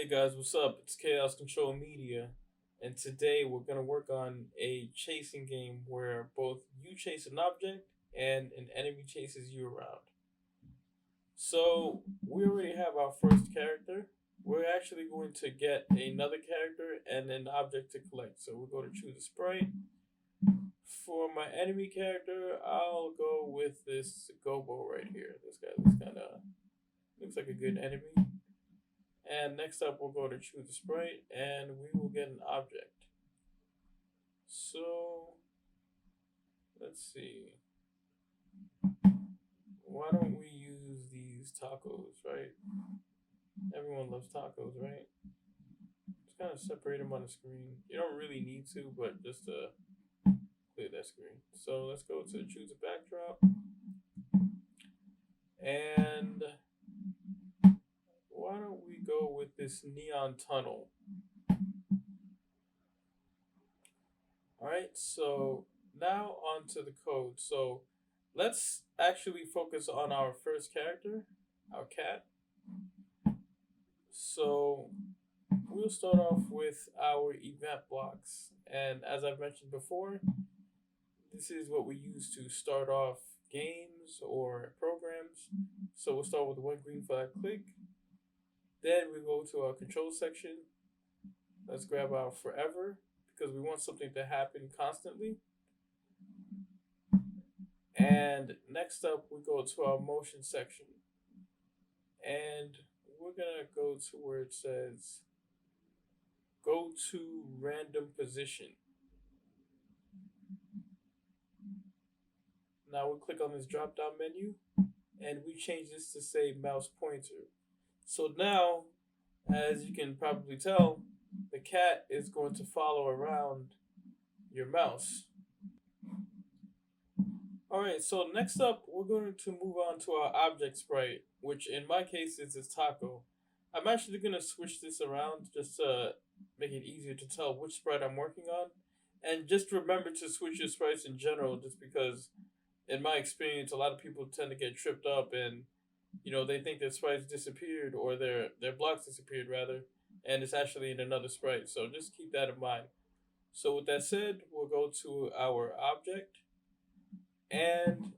Hey guys, what's up? It's Chaos Control Media, and today we're gonna work on a chasing game where both you chase an object and an enemy chases you around. So we already have our first character. We're actually going to get another character and an object to collect. So we're going to choose a sprite. For my enemy character, I'll go with this Gobo right here. This guy looks like a good enemy. And next up, we'll go to choose a sprite, and we will get an object. So, let's see. Why don't we use these tacos, right? Everyone loves tacos, right? Just kind of separate them on the screen. You don't really need to, but just to clear that screen. So let's go to choose a backdrop. And why don't we go with this neon tunnel? All right, so now on to the code. So let's actually focus on our first character, our cat. So we'll start off with our event blocks. And as I've mentioned before, this is what we use to start off games or programs. So we'll start with one green flag click. Then we go to our control section. Let's grab our forever because we want something to happen constantly. And next up, we go to our motion section. And we're going to go to where it says go to random position. Now we click on this drop down menu and we change this to say mouse pointer. So now, as you can probably tell, the cat is going to follow around your mouse. Alright, so next up, we're going to move on to our object sprite, which in my case is this taco. I'm actually going to switch this around just to make it easier to tell which sprite I'm working on. And just remember to switch your sprites in general, just because in my experience, a lot of people tend to get tripped up and they think their sprites disappeared or their blocks disappeared rather, and it's actually in another sprite. So just keep that in mind. So with that said, we'll go to our object, and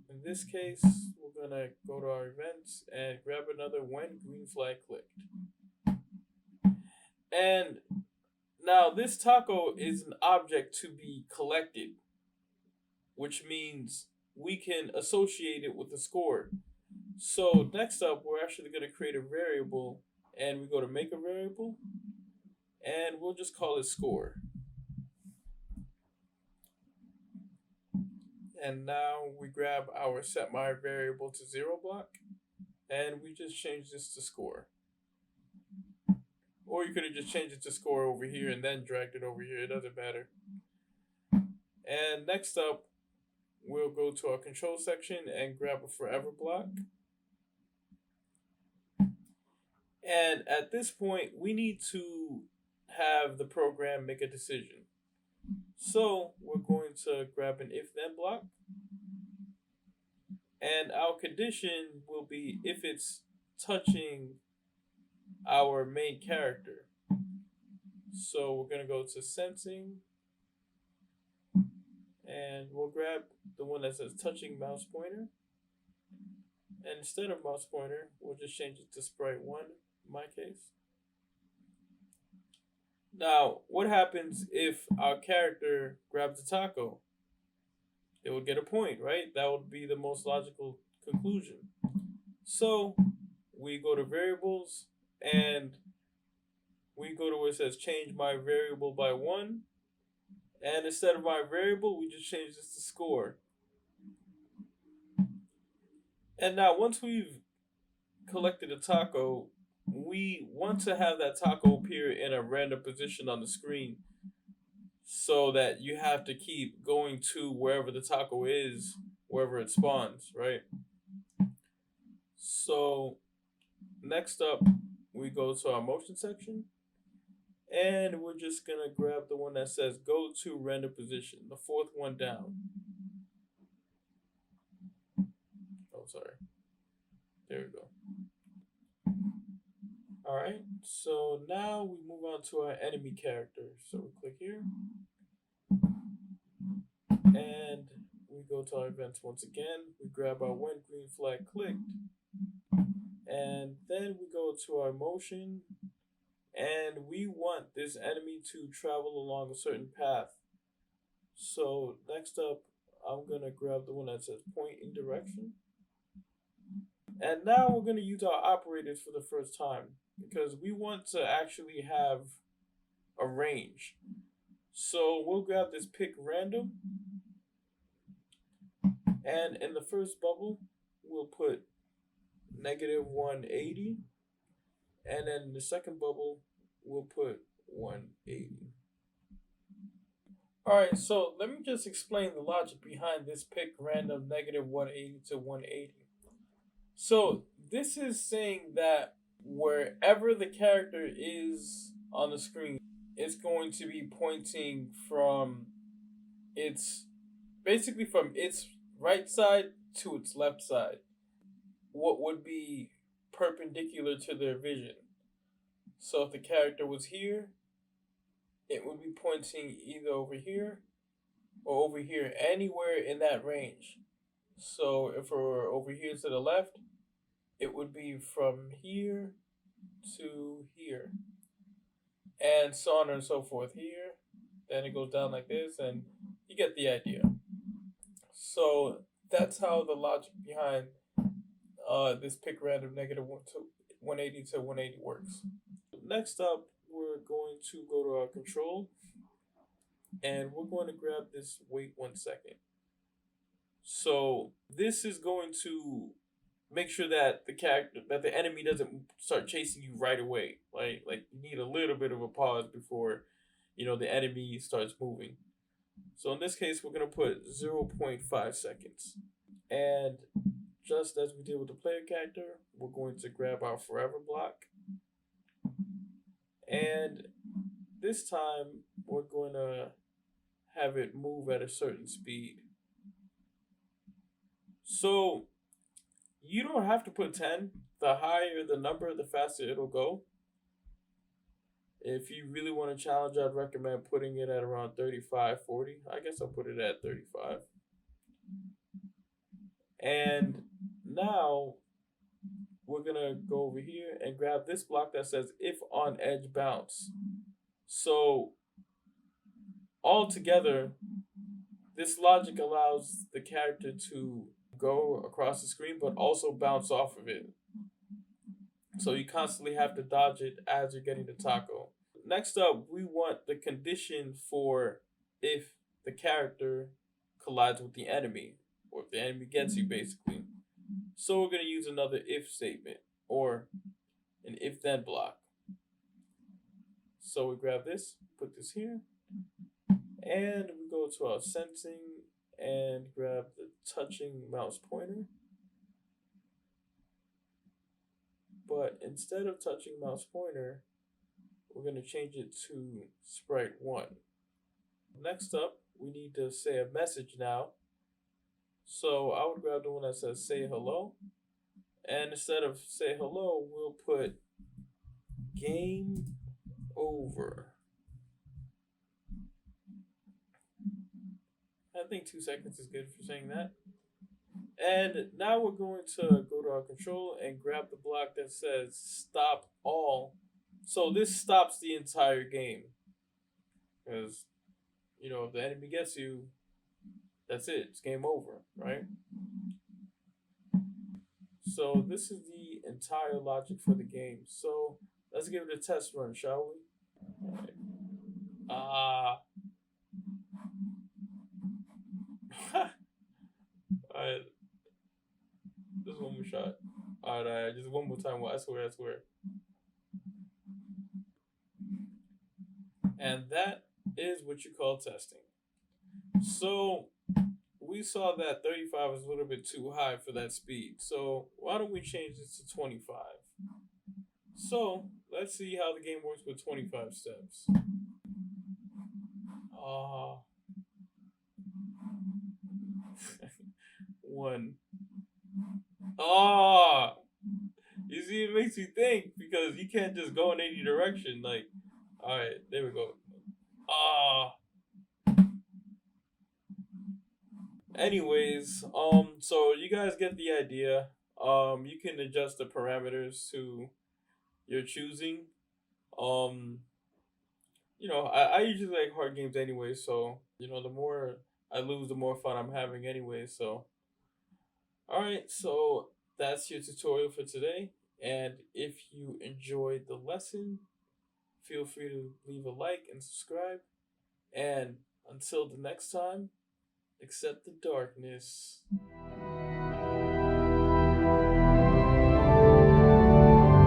in this case, we're gonna go to our events and grab another when green flag clicked. And now this taco is an object to be collected, which means we can associate it with a score. So next up, we're actually going to create a variable, and we go to make a variable, and we'll just call it score. And now we grab our set my variable to 0 block, and we just change this to score. Or you could have just changed it to score over here and then dragged it over here. It doesn't matter. And next up, we'll go to our control section and grab a forever block. And at this point, we need to have the program make a decision. So we're going to grab an if then block. And our condition will be if it's touching our main character. So we're going to go to sensing. And we'll grab the one that says touching mouse pointer. And instead of mouse pointer, we'll just change it to sprite 1 in my case. Now, what happens if our character grabs a taco? It would get a point, right? That would be the most logical conclusion. So we go to variables and we go to where it says change my variable by 1. And instead of my variable, we just change this to score. And now once we've collected a taco, we want to have that taco appear in a random position on the screen so that you have to keep going to wherever the taco is, wherever it spawns, right? So next up, we go to our motion section, and we're just going to grab the one that says go to random position, the fourth one down. Oh, sorry. There we go. Alright, so now we move on to our enemy character. So we click here, and we go to our events once again. We grab our when green flag clicked, and then we go to our motion, and we want this enemy to travel along a certain path. So next up, I'm gonna grab the one that says point in direction. And now we're gonna use our operators for the first time because we want to actually have a range. So we'll grab this pick random, and in the first bubble, we'll put -180, and then in the second bubble, we'll put 180. Alright, so let me just explain the logic behind this pick random -180 to 180. So this is saying that wherever the character is on the screen, it's going to be pointing from its basically from its right side to its left side. What would be perpendicular to their vision. So if the character was here, it would be pointing either over here or over here, anywhere in that range. So if we're over here to the left, it would be from here to here, and so on and so forth here. Then it goes down like this, and you get the idea. So that's how the logic behind this pick random -180 to 180 works. Next up, we're going to go to our control, and we're going to grab this wait 1 second. So this is going to make sure that the enemy doesn't start chasing you right away. Like you need a little bit of a pause before the enemy starts moving. So in this case, we're gonna put 0.5 seconds, and just as we did with the player character, we're going to grab our forever block, and this time we're going to have it move at a certain speed. So you don't have to put 10. The higher the number, the faster it'll go. If you really want to challenge, I'd recommend putting it at around 35, 40. I guess I'll put it at 35. And now we're going to go over here and grab this block that says if on edge bounce. So all together, this logic allows the character to go across the screen but also bounce off of it. So you constantly have to dodge it as you're getting the taco. Next up, we want the condition for if the character collides with the enemy, or if the enemy gets you, basically. So we're going to use another if statement, or an if then block. So we grab this, put this here, and we go to our sensing and grab the touching mouse pointer. But instead of touching mouse pointer, we're going to change it to sprite 1. Next up, we need to say a message now. So I would grab the one that says say hello. And instead of say hello, we'll put game over. I think 2 seconds is good for saying that. And now we're going to go to our control and grab the block that says stop all. So this stops the entire game. Because, if the enemy gets you, that's it. It's game over, right? So this is the entire logic for the game. So let's give it a test run, shall we? All right. Just one more shot. All right. Just one more time. I swear. And that is what you call testing. So we saw that 35 is a little bit too high for that speed. So why don't we change this to 25? So let's see how the game works with 25 steps. One. You see, it makes me think because you can't just go in any direction. Like, all right, there we go. Ah. Anyways, so you guys get the idea. You can adjust the parameters to your choosing. Um, I usually like hard games anyway, so the more I lose, the more fun I'm having anyway. So, all right, so that's your tutorial for today. And if you enjoyed the lesson, feel free to leave a like and subscribe. And until the next time, accept the darkness.